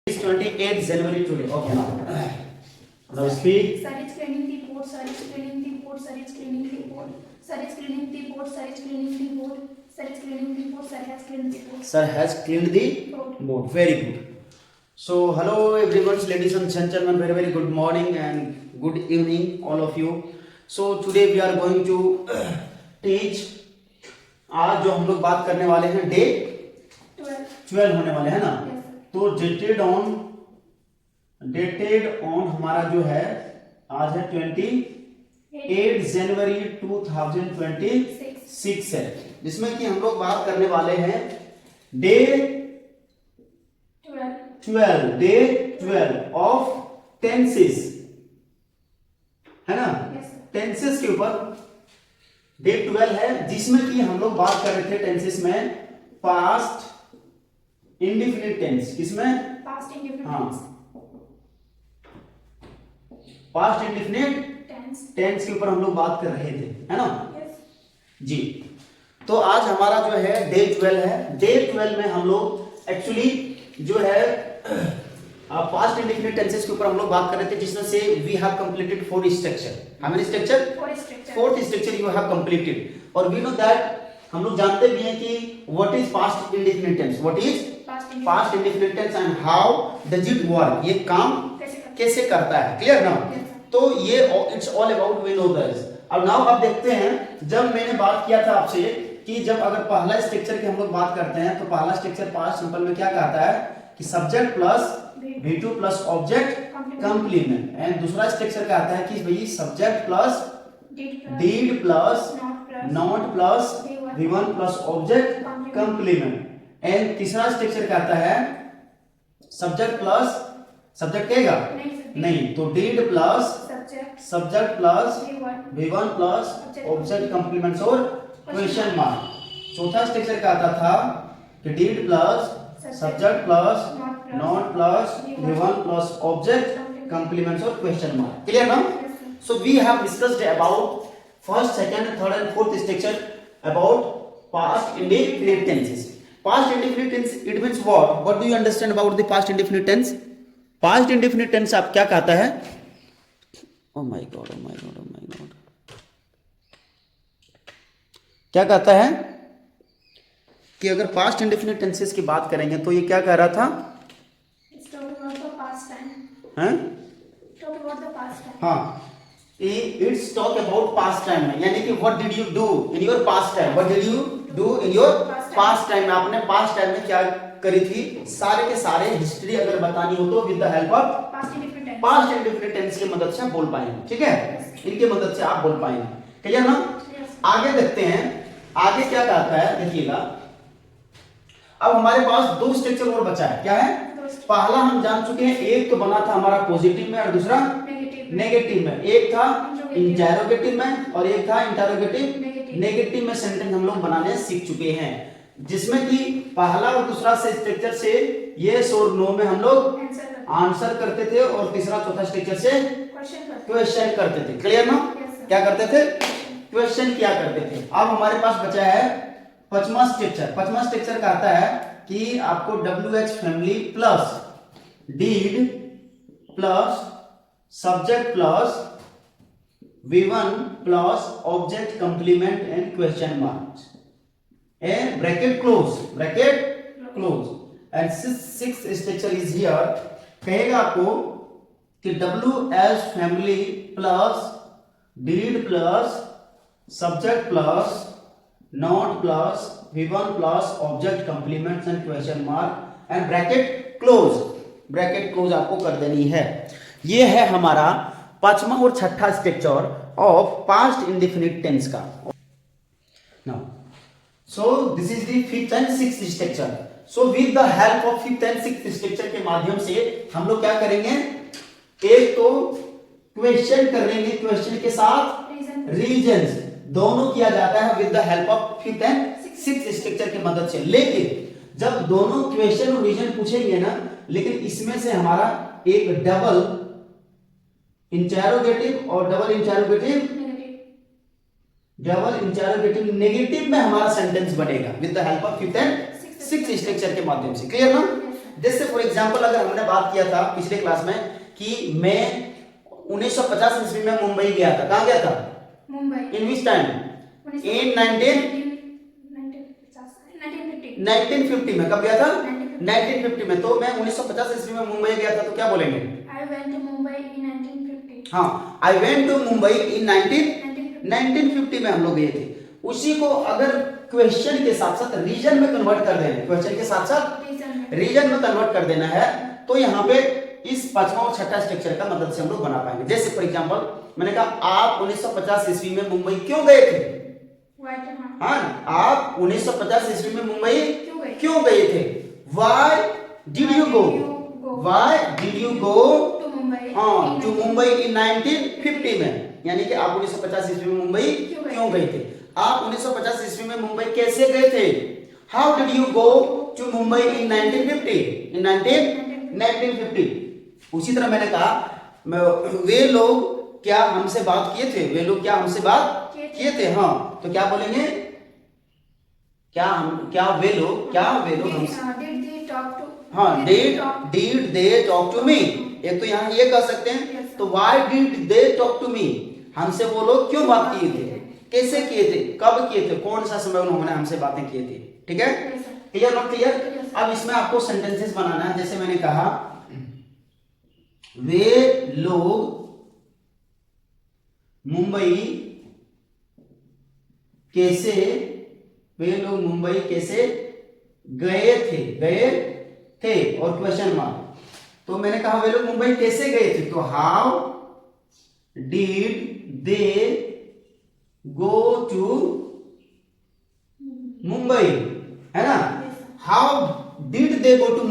It's 28th January today. Okay, now speak. Sir is cleaning the board. Sir is cleaning the board. Sir is cleaning the board. Sir is cleaning the board. Sir is cleaning the board. Sir is cleaning the board. Sir has cleaned the board. Sir has cleaned the board. Very good. So, hello everyone, ladies and gentlemen. Very good morning and good evening, all of you. So today we are going to teach. आज जो हम लोग बात करने वाले हैं day 12 होने वाले हैं ना. तो डेटेड ऑन हमारा जो है आज है 28 जनवरी 2026 है, जिसमें कि हम लोग बात करने वाले हैं डे 12 ऑफ टेंसेस, है ना. टेंसेस के ऊपर डे 12 है, जिसमें कि हम लोग बात कर रहे थे टेंसेस में पास्ट इंडिफिनिट टेंस. किसमें? Past indefinite हाँ, tense. Past indefinite Tense. Tense के ऊपर हम लोग बात कर रहे थे, है ना Yes. जी. तो आज हमारा जो है डे 12 है. डे 12 में हम लोग एक्चुअली जो है पास्ट इंडिफिनिट टेंसेस के ऊपर हम लोग बात कर रहे थे, जिसमें से we have completed 4 structure. How many structure? 4 structure. 4th structure you have completed. और वी नो दैट, हम लोग जानते भी हैं कि what is past indefinite tense, what is past indefinite tense and how does it work, ये काम कैसे करता है. क्लियर ना? तो ये it's all about we know this. अब नाउ आप देखते हैं, जब मैंने बात किया था आपसे कि जब अगर पहला स्ट्रक्चर की हम लोग बात करते हैं तो पहला स्ट्रक्चर पास्ट सिंपल में क्या कहता है कि subject plus V2 plus object complement. And दूसरा स्ट्रक्चर कहता है कि भाई subject plus did plus not plus V1 plus object complement. And तीसरा स्ट्रक्चर कहता है सब्जेक्ट प्लस सब्जेक्ट कहेगा नहीं, तो did plus subject plus V1 plus object complements और क्वेश्चन मार्क. चौथा स्ट्रक्चर कहता था कि did plus subject plus not plus V1 plus object complements और क्वेश्चन मार्क. क्लियर ना? So we have discussed about first, second, third and fourth structure about past indefinite tenses. Past indefinite tense, it means what? What do you understand about the past indefinite tense? Past indefinite tense आप क्या कहता है? Oh my God, oh my God, oh my God. क्या कहता है कि अगर past indefinite tenses की बात करेंगे तो ये क्या कह रहा था? It's talking about the past time. हैं? Talking about the past time. हाँ, it's talk about past time में, यानी कि what did you do in your past time? What did you do in your past time? आपने past time में क्या करी थी, सारे के सारे हिस्ट्री अगर बतानी हो तो with the help of past indefinite tense की मदद से आप बोल पाएंगे. ठीक है, इनकी मदद से आप बोल पाएंगे. क्लियर ना? आगे देखते हैं, आगे क्या कहता है देखिएगा. अब हमारे पास 2 स्ट्रक्चर और बचा है. क्या है? पहला हम जान चुके हैं, एक तो बना था हमारा पॉजिटिव में और दूसरा नेगेटिव में. एक था इंटरोगेटिव में और एक था इंटरोगेटिव नेगेटिव में. सेंटेंस हम लोग बनाने सीख चुके हैं, जिसमें कि पहला और दूसरा से स्ट्रक्चर से यस और नो में हम लोग आंसर करते थे और तीसरा चौथा स्ट्रक्चर से क्वेश्चन करते थे. क्लियर ना? क्या करते थे? क्वेश्चन किया करते थे. अब हमारे पास बचा है पांचवा स्ट्रक्चर. पांचवा स्ट्रक्चर कहता है कि आपको WH family plus did plus subject plus V1 plus object complement and question mark and bracket close and sixth structure is here. कहेगा आपको कि WH family plus did plus subject plus not plus V1 plus object complements and question mark and bracket close आपको कर देनी है. ये है हमारा पांचवा और छठा structure of past indefinite tense का. Now so this is the fifth and sixth structure. So with the help of fifth and sixth structure के माध्यम से हम लोग क्या करेंगे, एक तो क्वेश्चन करेंगे, क्वेश्चन के साथ रीजंस दोनों किया जाता है with the help of fifth and sixth structure की मदद से. लेकिन जब दोनों क्वेश्चन और रीजन पूछेंगे ना, लेकिन इसमें से हमारा एक डबल इंटरोगेटिव और डबल इंटरोगेटिव नेगेटिव में हमारा सेंटेंस बनेगा with the help of fifth and sixth structure के माध्यम से. क्लियर ना? जैसे फॉर एग्जांपल अगर हमने बात किया था पिछले क्लास में कि मैं 1950 ईस्वी में मुंबई गया था। कहाँ गया था? मुंबई। इन विच टाइम? इन 1950 में। कब गया था? 1950 में। तो मैं 1950 ईस्वी में मुंबई गया था, तो क्या बोलेंगे? I went to Mumbai in 1950. हाँ, आई वेंट टू मुंबई इन 1950 में हम लोग गए थे। उसी को अगर क्वेश्चन के साथ साथ रीजन में कन्वर्ट कर देना है, क्वेश्चन के साथ साथ रीजन में कन्वर्ट कर देना है, तो यहाँ पे इस पांचवा और छठा स्ट्रक्चर का मदद से हम लोग बना पाएंगे। जैसे फॉर एग्जांपल मैंने कहा आप 1950 ईस्वी में मुंबई क्यों गए थे? हाँ, आप 1950 ईस्वी में मुंबई क्यों गए थे? Why did you go? Why did you go? हाँ, to Mumbai in 1950 में, यानी कि आप 1950 ईस्वी में मुंबई क्यों गए थे? आप 1950 ईस्वी में मुंबई कैसे गए थे? How did you go to Mumbai in 1950? In 1950। उसी तरह मैंने कहा वे लोग क्या हमसे बात किए थे? वे लोग क्या हमसे बात किए थे? हाँ, तो क्या बोलेंगे? क्या वे लोग हमसे, हाँ, did they talk to me? एक तो यहाँ ये कह सकते हैं, तो why did they talk to me? हमसे वो लोग क्यों बात किए थे? कैसे किए थे? कब किए थे? कौन सा समय उन्होंने हमसे बातें किए थे? ठीक है, क्लियर नॉट क्लियर? अब इसमें आपको सेंटेंसेस बनाना है। जैसे मैंने कहा वे लोग मुंबई कैसे गए थे और क्वेश्चन मार्क। तो मैंने कहा वे लोग मुंबई कैसे गए थे, तो how did they go to Mumbai, है ना? How did they go to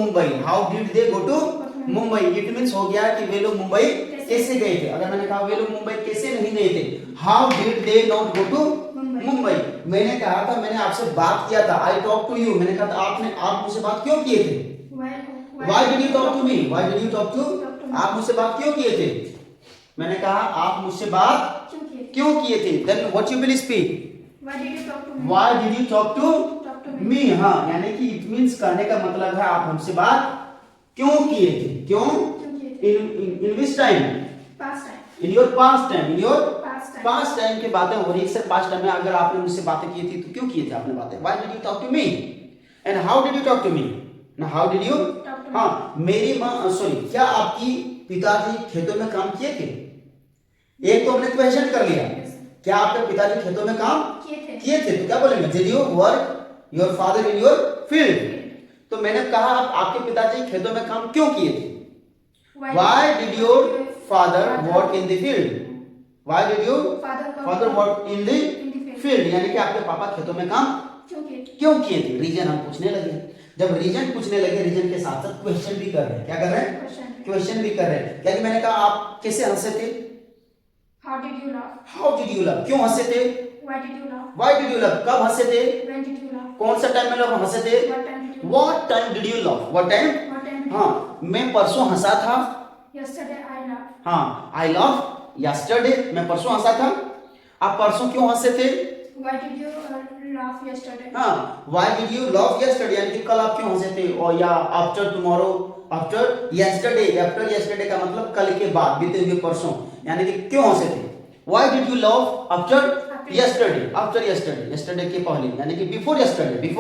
Mumbai, it means हो गया कि वे लोग मुंबई कैसे गए थे। अगर मैंने कहा वे लोग मुंबई कैसे नहीं गए थे, how did they not go to Mumbai. मैंने कहा था, मैंने आपसे बात किया था, आई टॉक टू यू, मैंने कहा था आप मुझसे बात क्यों किए थे? Why did you talk to me? आप मुझसे बात क्यों किए थे? मैंने कहा आप मुझसे बात क्यों किए थे? Then what you will speak? Why did you talk to me? हाँ, यानी कि it means कहने का मतलब है आप हमसे बात क्यों किए थे? क्यों? In which time? In your past time की बातें हो रही है। सर पास्ट टाइम में अगर आपने मुझसे बातें की थी तो क्यों किए थे आपने बातें? Why did you talk to me? And how did you talk to me? Now how did you? हाँ, मेरी माँ सॉरी, क्या आपकी पिताजी खेतों में काम किए थे? एक तो हमने क्वेश्चन कर लिया, क्या आपके पिताजी खेतों में काम किए थे? तो क्या बोलेंगे? Did you work your father in your field? तो मैंने कहा आपके पिताजी खेतों में काम क्यों किए थे? Why did your father work in the field? Why did your father work in the field? यानी कि आपके पापा खेतों में काम क्यों किए थे? रीजन हम पूछने लगे। जब रीजन पूछने लगे, रीजन के साथ साथ क्वेश्चन भी कर रहे हैं। क्या कर रहे हैं? क्वेश्चन भी कर रहे हैं। यानी मैंने कहा आप कैसे हंसे थे? How did you laugh? क्यों हंसे थे? Why did you laugh? कब हंसे थे? कौन सा टाइम में लोग हंसे थे? What time did you laugh? What time? हाँ, मैं परसों हंसा था। Yesterday I laughed. हाँ, I laughed yesterday, मैं परसों हंसा था। आप परसों क्यों हंसे थे? Why did you laugh yesterday? हाँ, why did you laugh yesterday? यानी कि कल आप क्यों हंसे थे? और या after tomorrow, after yesterday का मतलब कल के बाद, बीते हुए परसों, यानी कि क्यों हंसे थे? Why did you laugh after yesterday? yesterday के पहले, यानी कि before yesterday,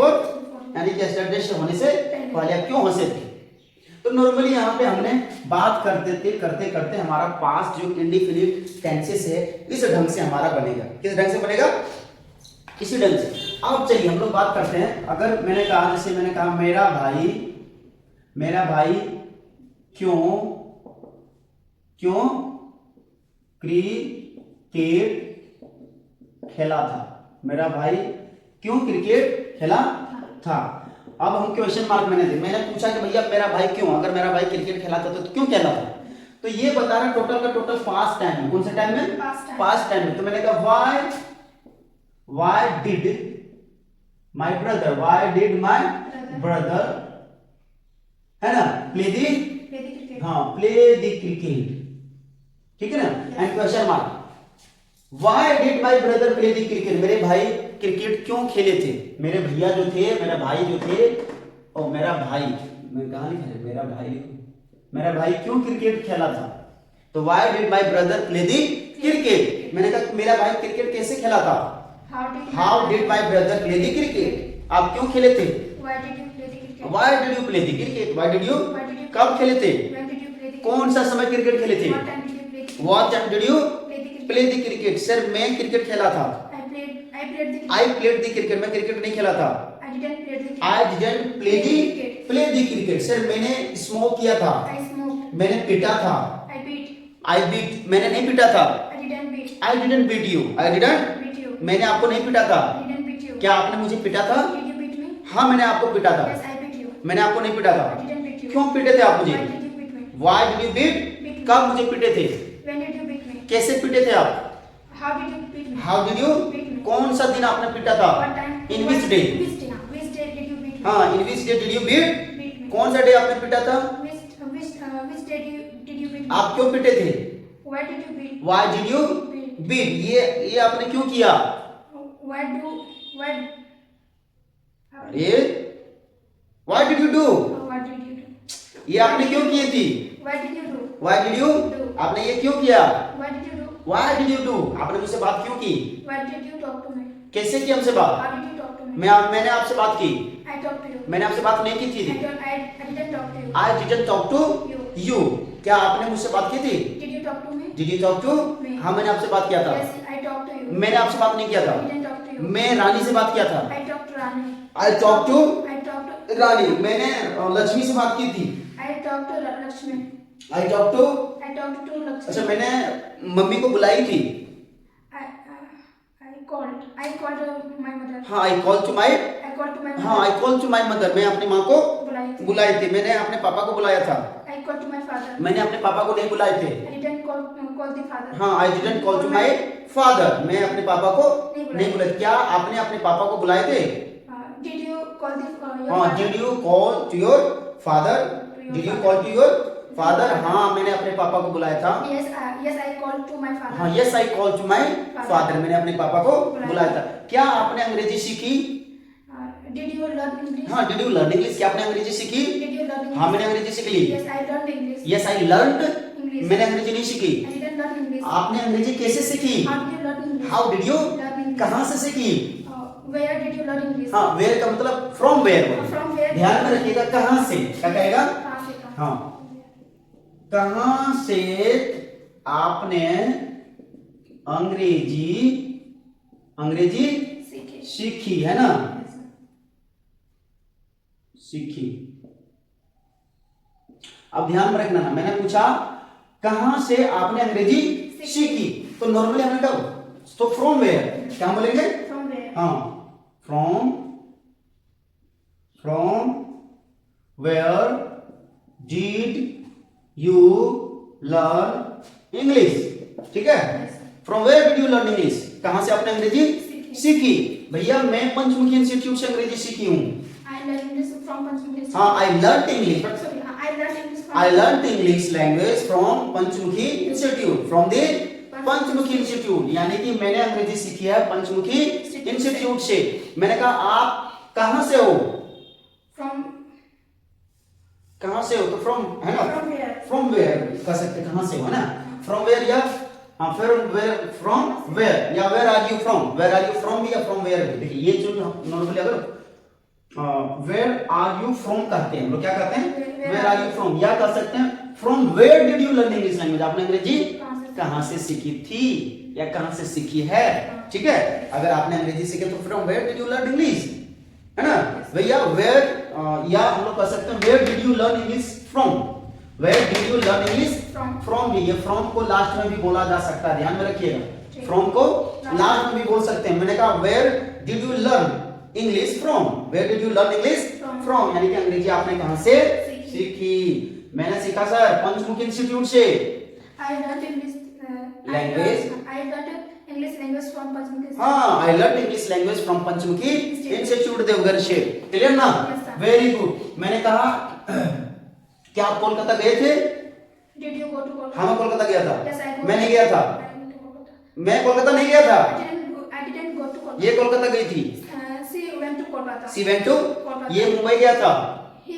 यानी कि yesterday से होने से पहले आप क्यों हंसे थे? तो नॉर्मली यहाँ पे हमने बात करते हमारा पास्ट जो इंडिफिनिट टेंसेस है इस ढंग से हमारा बनेगा। किस ढंग से बनेगा? इसी ढंग से। अब चलिए हम लोग बात करते हैं। अगर मैंने कहा, जैसे मैंने कहा मेरा भाई क्यों क्रिकेट खेला था? मेरा भाई क्यों क्रिकेट खेला था? अब हम क्वेश्चन मार्क मैंने पूछा कि भैया मेरा भाई क्यों, अगर मेरा भाई क्रिकेट खेला था तो क्यों खेला था? तो ये बता रहा टोटल का टोटल पास्ट टाइम में। कौन से टाइम में? पास्ट टाइम में। तो मैंने कहा why did my brother है ना प्ले द क्रिकेट, ठीक है ना? And question mark, why did my brother play the cricket? मेरे भाई क्रिकेट क्यों खेले थे? मेरे भैया जो थे, मेरा भाई जो थे, और मेरा भाई मैं कहाँ लिखा है, मेरा भाई लिखो। मेरा भाई क्यों क्रिकेट खेला था, तो why did my brother play the cricket. मैंने कहा मेरा भाई क्रिकेट कैसे खेला था, how did my brother play the cricket. आप क्यों खेले थे, why did you play the cricket, why did you, कब खेले थे, कौन सा समय क्रिकेट खेले थे, what time did you play the cricket. Sir मैं क्रिकेट खेला था, आई प्लेड दी क्रिकेट, मैं क्रिकेट नहीं खेला था, I didn't play the cricket. Sir मैंने स्मोक किया था, मैंने पीटा था, आई बीट, मैंने नहीं पीटा था, I didn't beat you, I didn't, मैंने आपको नहीं पीटा था, क्या आपने मुझे पीटा था, हाँ मैंने आपको पीटा था, मैंने आपको नहीं पीटा था, क्यों पीटे थे आप मुझे, व्हाई डिड यू बीट, कब मुझे पीटे थे, कैसे पीटे थे आप, हाउ डिड यू, कौन सा दिन आपने पीटा था, इन विच डे, हाँ in which day did you beat, कौन सा डे आपने पीटा था, आप क्यों पीटे थे, व्हाई डिड यू बीट, ये आपने क्यों किया, अरे व्हाई डिड यू डू, ये आपने क्यों की थी, व्हाई डिड यू, आपने ये क्यों किया, व्हाई डिड यू डू, आपने मुझसे बात क्यों की, कैसे की हमसे बात, मैंने आपसे बात की, मैंने आपसे बात नहीं की थी, I didn't talk to you, क्या आपने मुझसे बात की थी, डिड यू टॉक टू, हाँ मैंने आपसे बात किया था, मैंने आपसे बात नहीं किया था, मैं रानी से बात किया था, आई टॉक टू रानी, मैंने लक्ष्मी से बात की थी, आई टॉक टू, अच्छा मैंने मम्मी को बुलाई थी, हाँ आई कॉल टू माई, हाँ I call to my mother, मैं अपनी माँ को बुलाई थी, मैंने अपने पापा को बुलाया था, मैंने अपने पापा को नहीं बुलाए थे, हाँ I didn't call to my father, मैं अपने पापा को नहीं बुलाया, क्या आपने अपने पापा को बुलाए थे, हाँ did you call to your father, did you call to your father, हाँ मैंने अपने पापा को बुलाया था, yes I called to my father, हाँ yes I call to my father, मैंने अपने पापा को बुलाया था। क्या आपने अंग्रेजी सीखी, did you learn English, हाँ डिड यू लर्न इंग्लिश, क्या आपने अंग्रेजी सीखी, did you learn English, हाँ मैंने अंग्रेजी सीख ली, yes I learned English, yes I learned, English, मैंने अंग्रेजी नहीं सीखी, I didn't learn English, आपने अंग्रेजी कैसे सीखी, how did you learn English, how did you, learn English, कहाँ से सीखी, where did you learn English, हाँ वेयर का मतलब फ्रॉम वेयर, from where, ध्यान में रखिएगा, कहाँ से, क्या कहेगा, कहाँ से, कहाँ, हाँ कहाँ से आपने अंग्रेजी सीखी है ना, सीखी। अब ध्यान में रखना ना, मैंने पूछा कहां से आपने अंग्रेजी सीखी, तो नॉर्मली हमने कहा तो फ्रॉम वेयर, क्या बोलेंगे, from where, हाँ from where did you learn English, ठीक है, from where did you learn English, कहां से आपने अंग्रेजी सीखी। भैया मैं पंचमुखी इंस्टीट्यूट से अंग्रेजी सीखी हूँ, I learned English from Panchmukhi, हाँ I learn English, sorry, I learned English from, I learned English language from Panchmukhi institute, from the Panchmukhi institute, यानी कि मैंने अंग्रेजी सीखी है पंचमुखी इंस्टीट्यूट से। मैंने कहा आप कहां से हो, from, कहां से हो, तो फ्रॉम है ना, from where, फ्रॉम वेयर कह सकते हैं, कहां से हो, है ना, फ्रॉम वेयर या हाँ फिर वेयर, फ्रॉम वेयर या where are you from, where are you from भी या फ्रॉम वेयर भी। देखिए ये जो नॉर्मली अगर वेयर आर यू फ्रॉम कहते हैं, हम लोग क्या कहते हैं, वेयर आर यू फ्रॉम, या कह सकते हैं from where did you learn English language, आपने अंग्रेजी कहां से सीखी थी या कहां से सीखी है, ठीक है। अगर आपने अंग्रेजी सीखी तो from where did you learn English, है ना भैया, वेयर या हम लोग कह सकते हैं where did you learn English from, where did you learn English from भी, ये फ्रॉम को लास्ट में भी बोला जा सकता है, ध्यान में रखिएगा, फ्रॉम को लास्ट में भी बोल सकते हैं। मैंने कहा where did you learn English from, where did you learn English from, यानी कि अंग्रेजी आपने कहां से सीखी। मैंने सीखा सर पंचमुखी इंस्टीट्यूट से, I learned English language, I learned English language from Panchmukhi, हाँ I learn English language from Panchmukhi institute Deoghar से, क्लियर ना, वेरी गुड। मैंने कहा क्या आप कोलकाता गए थे, did you go to Kolkata, हाँ मैं कोलकाता गया था, yes I go, मैं नहीं गया था, I went to Kolkata, मैं कोलकाता नहीं गया था, I didn't go to Kolkata, ये कोलकाता गई थी, she went to Kolkata, she went to, Kolkata, ये मुंबई गया था, he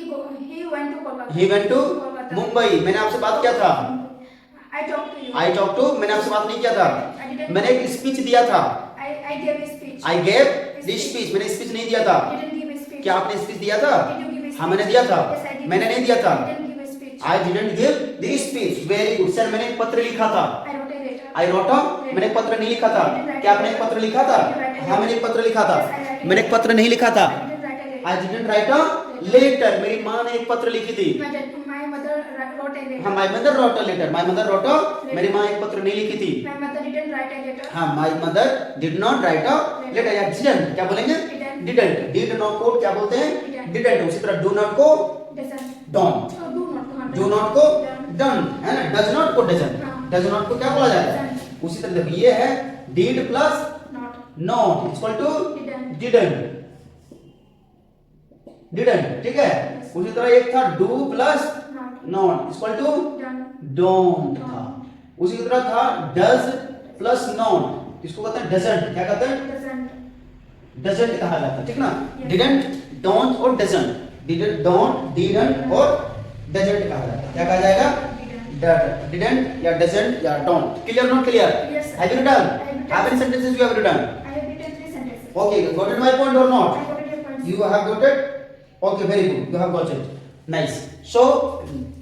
went to Kolkata. He went to Kolkata. Mumbai. मैंने आपसे बात किया था। I talked to you. I talk to, मैंने आपसे बात नहीं किया था। I didn't. मैंने एक स्पीच दिया था। I gave a speech. I gave the speech, मैंने स्पीच नहीं दिया था। I didn't give a speech. क्या आपने स्पीच दिया था? Did you give a speech? हाँ मैंने दिया था। Yes, I did. मैंने नहीं दिया था। I didn't give a speech. I didn't give the speech. Very good sir, मैंने एक पत्र लिखा था। I wrote a letter. I wrote मैंने एक पत्र नहीं लिखा था। क्या आपने एक पत्र लिखा था? हाँ मैंने एक पत्र लिखा था। मैंने एक पत्र नहीं लिखा था। I didn't write a I letter. Didn't write a letter. मेरी माँ ने एक पत्र लिखी थी। My mother wrote a letter. हाँ my mother wrote a letter. My mother wrote a, मेरी माँ एक पत्र नहीं लिखी थी। My mother didn't write a letter. हाँ my mother did not write a letter या डिडंट क्या बोलेंगे? डिडंट। डिड नॉट को क्या बोलते हैं? डिडंट। उसी तरह डू नॉट को Doesn't. Don't. Oh, do not. Do not को डन है ना। डज नॉट को डजंट। डज नॉट को क्या बोला जाता है? उसी तरह देखो ये है did plus Not. Not equal to Didn't. Didn't. Didn't ठीक है। उसी तरह एक था do plus Not. Not equal to Done. Don't था। उसी तरह था डज प्लस नॉट, इसको कहते हैं डजंट। क्या कहते हैं? Doesn't. डजंट कहा जाता है, ठीक ना। Yes. डिडंट, डोंट और डजंट। डिडंट, डोंट, डिडंट और डजंट कहा जाता है। क्या कहा जाएगा? Didn't. डिडंट या डजंट या don't. Clear not clear? Yes, sir. Have you done? I have how many sentences you have done? I have written 3 sentences. Okay, got it my point or not? I got it your points. You have got it? Okay, very good. You have got it. Nice. So,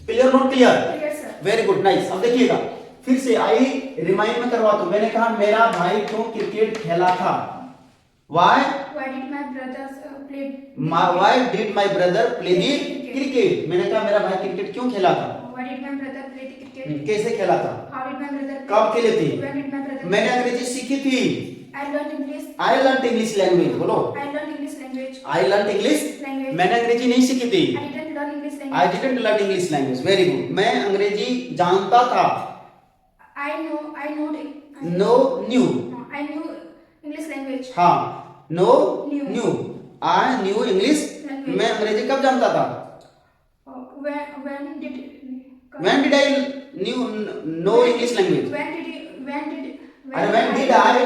clear not clear? Clear, sir. Very good, nice. अब देखिएगा, फिर से I remind में करवाता हूँ। मैंने कहा मेरा भाई क्यों क्रिकेट खेला था? Why? Why did my brothers play? Why did my brother play the cricket? मैंने कहा मेरा भाई क्रिकेट क्यों खेला था? Why did my brother play the cricket? कैसे खेला था? How did my brother play? कब खेले थे? When did my brother? मैंने अंग्रेजी सीखी थी। I learned English. I learned English language. बोलो। I learned English language. I learned English. Language. मैंने अंग्रेजी नहीं सीखी थी। I didn't learn English language. I didn't learn English language. Very good. मैं अंग्रेजी जानता था। I know. No, knew. I knew English language. हाँ, no, Knew. knew. I knew English. Language. मैं अंग्रेजी कब जानता था? When did When did I know English language? When did I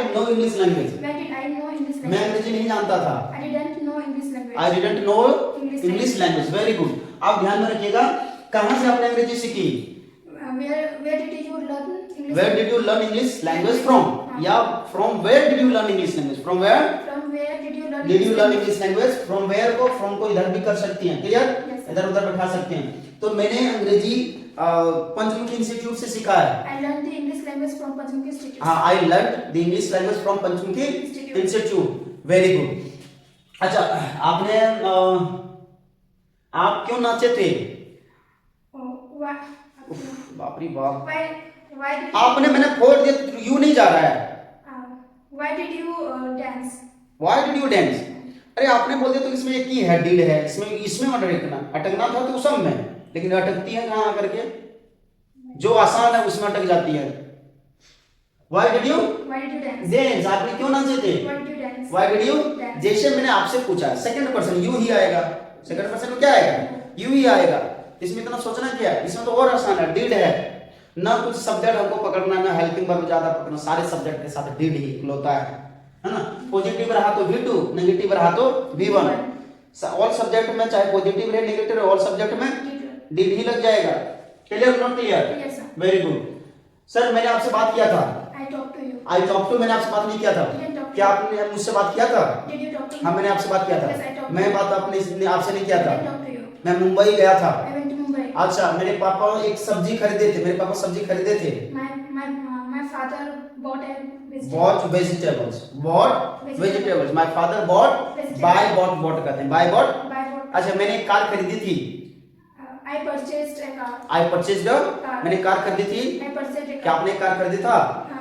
know English language? When did I know English मैं language? अंग्रेजी नहीं जानता था। I didn't know English language. I didn't know English English language. Very good. आप ध्यान में रखिएगा, कहाँ से आपने अंग्रेजी सीखी? Where did you learn English? Where did you learn English language from? या from where did you learn English language? From where? From where did you learn? Did you learn English language? From where को from को इधर भी कर सकती हैं, clear? Yes, sir. इधर उधर बैठा सकते हैं। तो मैंने अंग्रेजी पंचमुखी इंस्टीट्यूट से सीखा है। I learned the English language from Panchmukhi Institute. हाँ, I learned the English language from Panchmukhi institute. Very good. अच्छा, आपने आप क्यों नाचे थे? Oh, why? बाप रे बाप। Why did आपने मैंने फोड़ दिया, यू नहीं जा रहा है। why did you dance? Why did you dance? अरे आपने बोल दिया तो इसमें एक ही है, डीड है, इसमें मत अटकना था तो सब में, लेकिन अटकती है कहाँ आकर के? जो आसान है उसमें अटक जाती है। Why did you dance? dance? आपने क्यों नाचे थे? Why did you dance? Why did you? Dance. जैसे मैंने आपसे पूछा, सेकंड पर्सन यू ही आएगा। सेकंड पर्सन में क्या आएगा? यू ही आएगा। इसमें इतना सोचना क्या है? इसमें तो और आसान है, डीड है ना। कुछ सब्जेक्ट हमको पकड़ना, ना हेल्पिंग वर्ब ज्यादा पकड़ना, सारे सब्जेक्ट के साथ डीड ही होता है ना। पॉजिटिव रहा तो V2, नेगेटिव रहा तो V1। ऑल सब्जेक्ट में चाहे पॉजिटिव रहे नेगेटिव रहे, ऑल सब्जेक्ट में डीड ही लग जाएगा। Clear not clear? Yes, sir. Very good. Sir मैंने आपसे बात किया था। I talked to you. I talk to, मैंने आपसे बात नहीं किया था। Didn't talk to क्या you. आपने मुझसे बात किया था? Did you talk to me? हाँ मैंने आपसे बात किया Yes, I था। talked to मैं you. बात आपसे नहीं किया था। I talked to you. मैं मुंबई गया था। I went to Mumbai. अच्छा, मेरे पापा एक सब्जी खरीदे थे। मेरे पापा सब्जी खरीदे थे। My father bought a vegetable. Bought vegetables. Bought vegetables. My father bought. Vegetables. Buy bought कहते हैं। Buy bought। Buy bought. अच्छा, मैंने एक कार खरीदी थी। I purchased a car. I purchased a, car. मैंने कार खरीदी थी। I purchased a क्या car. आपने कार खरीदी था?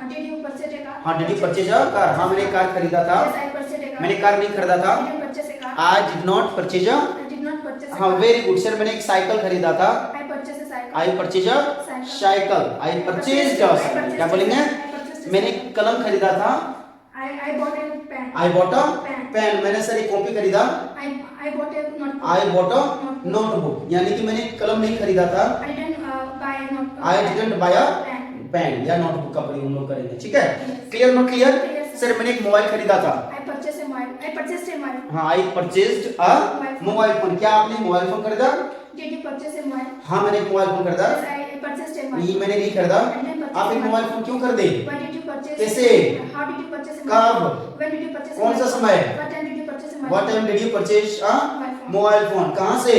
Did you purchase a car? हाँ, did you purchase a car? हाँ, मैंने कार खरीदा था। Yes, I purchased a car. मैंने कार नहीं खरीदा था। Did you purchase a car? I did not purchase a, I did not purchase a हाँ car. वेरी गुड सर, मैंने एक साइकिल खरीदा था। I purchased a cycle. I purchased a cycle. I purchased a, क्या बोलेंगे? मैंने कलम खरीदा था। I bought a pen. I bought a pen. Pen. मैंने सर एक कॉपी खरीदा। I bought a notebook. I bought a notebook, यानी कि मैंने कलम नहीं खरीदा था। I didn't buy a notebook. I didn't buy a pen. Pen या नोटबुक का प्रयोग हम लोग करेंगे, ठीक है? Yes. Clear not clear? Yes, sir मैंने एक मोबाइल खरीदा था। I purchased a mobile. हाँ, I purchased a mobile phone. क्या आपने मोबाइल फोन खरीदा? Did you purchase a mobile? हाँ, मैंने एक मोबाइल फोन खरीदा। Yes, I purchased a mobile. ये मैंने नहीं खरीदा। आप एक मोबाइल फोन क्यों खरीदे? Why did you purchase? कैसे? How did you purchase a कब? mobile? When did you purchase? कौन सा समय? What time did you purchase a mobile? What time did you purchase a Mobile phone. Mobile phone? कहाँ से?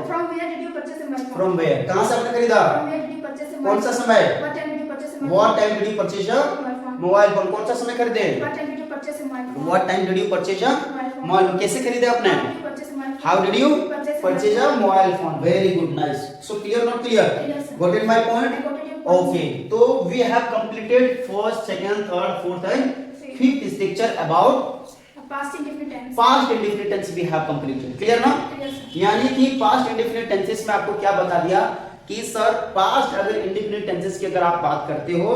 From where did you purchase a mobile phone? From where? कहाँ से आपने खरीदा? From where did you purchase a कौन mobile सा phone? समय? What time did you purchase a mobile What phone? time did you purchase a Mobile phone. Mobile phone? कौन सा समय खरीदे? What time did you purchase a mobile phone? What time did you purchase a Mobile phone. Mobile phone? कैसे खरीदे आपने? How did you purchase a mobile phone? How did you Purchase purchase a mobile phone? Very good, nice. So clear, not clear? Yes, sir. Got it my I point? got it, your point. Okay. So we have completed first, second, third, fourth, and fifth structure about Past indefinite tense. past indefinite tense we have completed. Clear ना? Yes, sir. यानी कि past indefinite tenses में आपको क्या बता दिया कि sir past अगर indefinite tenses की अगर आप बात करते हो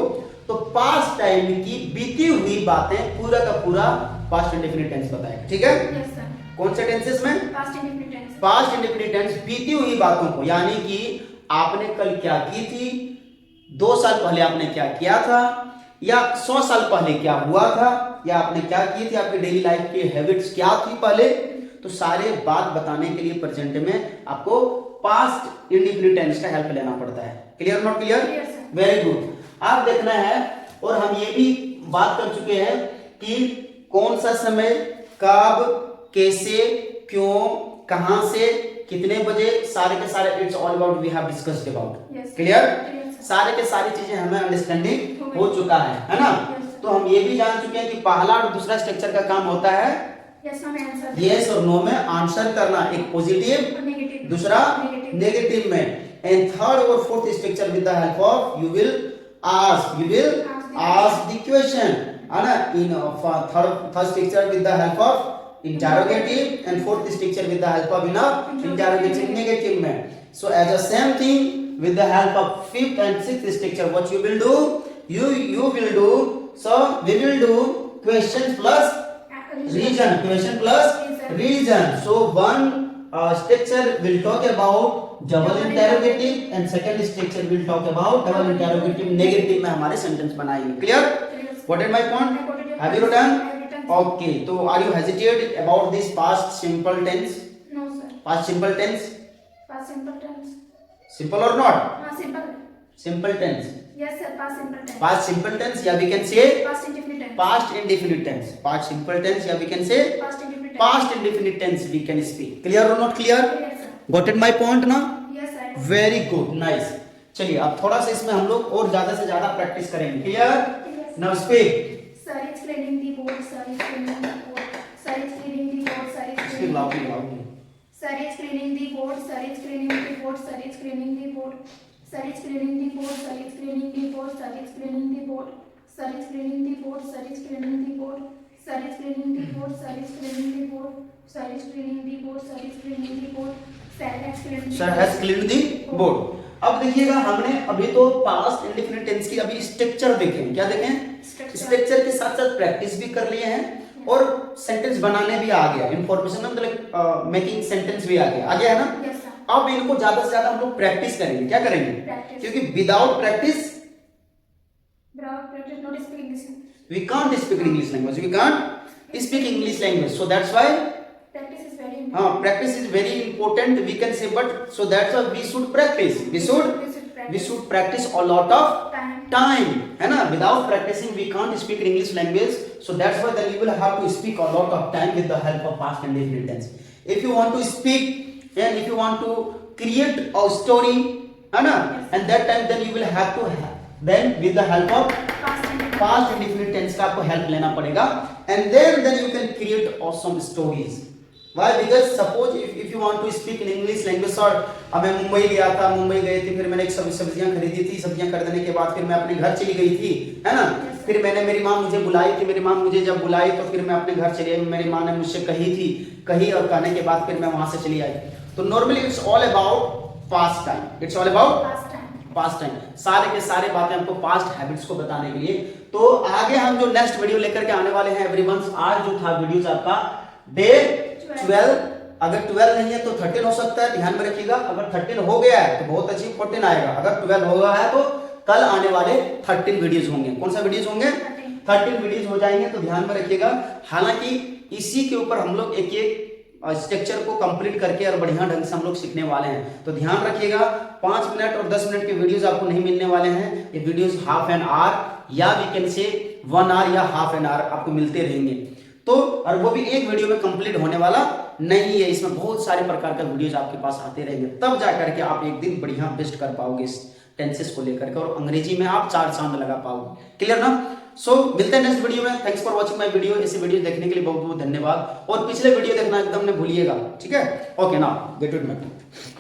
तो पास्ट टाइम की बीती हुई बातें पूरा का पूरा पास्ट indefinite tense बताएगा। ठीक है? Yes, sir. कौन से टेंसेस में? Past indefinite tense. Past indefinite tense बीती हुई बातों को, यानी कि आपने कल क्या की थी, 2 साल पहले आपने क्या किया था, या 100 साल पहले क्या हुआ था, या आपने क्या की थी, आपकी डेली लाइफ की हैबिट्स क्या थी पहले, तो सारे बात बताने के लिए प्रेजेंट में आपको पास्ट इंडेफिनिट टेंस का हेल्प लेना पड़ता है। Clear not clear? Yes, sir. Very good. आप देखना है, और हम ये भी बात कर चुके हैं कि कौन सा समय, कब, कैसे, क्यों, कहां से, कितने बजे, सारे के सारे it's all about we have discussed about. Yes. Clear? Yes, sir. सारे के सारी चीजें हमें अंडरस्टैंडिंग हो चुका है ना? Yes, sir. तो हम ये भी जान चुके हैं कि पहला और दूसरा स्ट्रक्चर का काम होता है Yes, no answer. यस और नो में आंसर करना, एक पॉजिटिव, Negative. दूसरा Negative. नेगेटिव में, एंड थर्ड और fourth structure with the help of you will ask the question, है ना? In third structure with the help of interrogative, and fourth structure with the help of interrogative negative में। So as a same thing with the help of fifth and sixth structure what you will do, you will do, so we will do question plus reason, question plus reason. So one structure will talk about double interrogative and second structure will talk about double interrogative negative में हमारे sentence बनाएंगे। Clear? What is my point? Have you written? Okay. तो are you hesitated about this past simple tense? No, sir. Past simple tense? Past simple tense. Simple or not? Simple. Simple tense. Yes, sir. Past simple tense. Past simple tense, yeah we can say Past indefinite tense. past indefinite tense. Past simple tense, yeah we can say Past indefinite tense. past indefinite tense we can speak. Clear or not clear? Yes, sir. Got it my point ना? Yes, sir. Very good, nice. चलिए अब थोड़ा सा इसमें हम लोग और ज्यादा से ज्यादा प्रैक्टिस करेंगे। Clear? Yes. Now speak. Sir is cleaning the board. Sir is cleaning the board. Sir is cleaning the board. Sir is Speak cleaning loudly, the board. loudly. Sir is cleaning the board. Sir is cleaning the board. Sir is cleaning the board. Sir is cleaning the board. Sir is cleaning the board. Sir is cleaning the board. Sir is cleaning the board. Sir is cleaning the board. Sir is cleaning the board. Sir is cleaning the board. Sir is cleaning the board. Sir is cleaning the board. Sir has cleaned the Sir has cleaned the board. अब देखिएगा हमने अभी तो past indefinite tense की अभी structure देखें, क्या देखें? स्ट्रक्चर के साथ साथ प्रैक्टिस भी कर लिए हैं और सेंटेंस बनाने भी आ गया, इंफॉर्मेशन मतलब मेकिंग सेंटेंस भी आ गया है ना? Yes, sir. अब इनको ज्यादा से ज्यादा हम लोग प्रैक्टिस करेंगे। क्या करेंगे? Practice. क्योंकि without practice Bravo, practice, not speak English. we can't speak English language, we can't speak English language, so that's why Practice is very important. practice is very important we can say, but so that's why we should practice, we should practice a lot of time, है ना? without practicing we can't speak English language, so that's why then you will have to speak a lot of time with the help of past and indefinite tense. If you want to speak and if you want to create a story, है ना? and that time then you will have to then with the help of past indefinite tense का आपको help लेना पड़ेगा, and then you can create awesome stories. Why? Because suppose if you want to speak in English language, और अब मैं मुंबई गया था, मुंबई गए थे, फिर मैंने एक सब्जियां खरीदी थी, सब्जियां खरीदने के बाद फिर मैं अपने घर चली गई थी, है ना? फिर मैंने मेरी माँ मुझे बुलाई थी, मेरी माँ मुझे जब बुलाई तो फिर मैं अपने घर चली आई, मेरी माँ ने मुझसे कही और कहने के बाद फिर मैं वहां से चली आई। तो normally it's all about past time, it's all about past time, सारे के सारे बातें हमको पास्ट हैबिट्स को बताने के लिए। तो आगे हम जो नेक्स्ट वीडियो लेकर के आने वाले हैं एवरीवन, आज जो था वीडियोस आपका डे 12, अगर 12 नहीं है तो 13 हो सकता है, ध्यान में रखिएगा। अगर 13 हो गया है तो बहुत अच्छी 14 आएगा, अगर 12 हो गया है तो कल आने वाले 13 वीडियोस होंगे। कौन सा वीडियोस होंगे? 13 वीडियोस हो जाएंगे, तो ध्यान में रखिएगा। हालांकि इसी के ऊपर हम लोग एक एक स्ट्रक्चर को कंप्लीट करके और बढ़िया ढंग से हम लोग सीखने वाले हैं। तो ध्यान रखिएगा, 5 मिनट और 10 मिनट के वीडियोस आपको नहीं मिलने वाले हैं। ये वीडियोस हाफ एन आवर या वी कैन से 1 आवर या हाफ एन आवर आपको मिलते रहेंगे। तो और वो भी एक वीडियो में कंप्लीट होने वाला नहीं है, इसमें बहुत सारे प्रकार का वीडियोस आपके पास आते रहेंगे, तब जाकर के आप एक दिन बढ़िया बेस्ट कर पाओगे इस टेंसेस को लेकर के, और अंग्रेजी में आप 4 चांद लगा पाओगे। क्लियर ना? सो मिलते हैं नेक्स्ट वीडियो में। Thanks for watching my video. ऐसे वीडियो देखने के लिए बहुत बहुत धन्यवाद, और पिछले वीडियो देखना एकदम न भूलिएगा, ठीक है? Okay, now get it.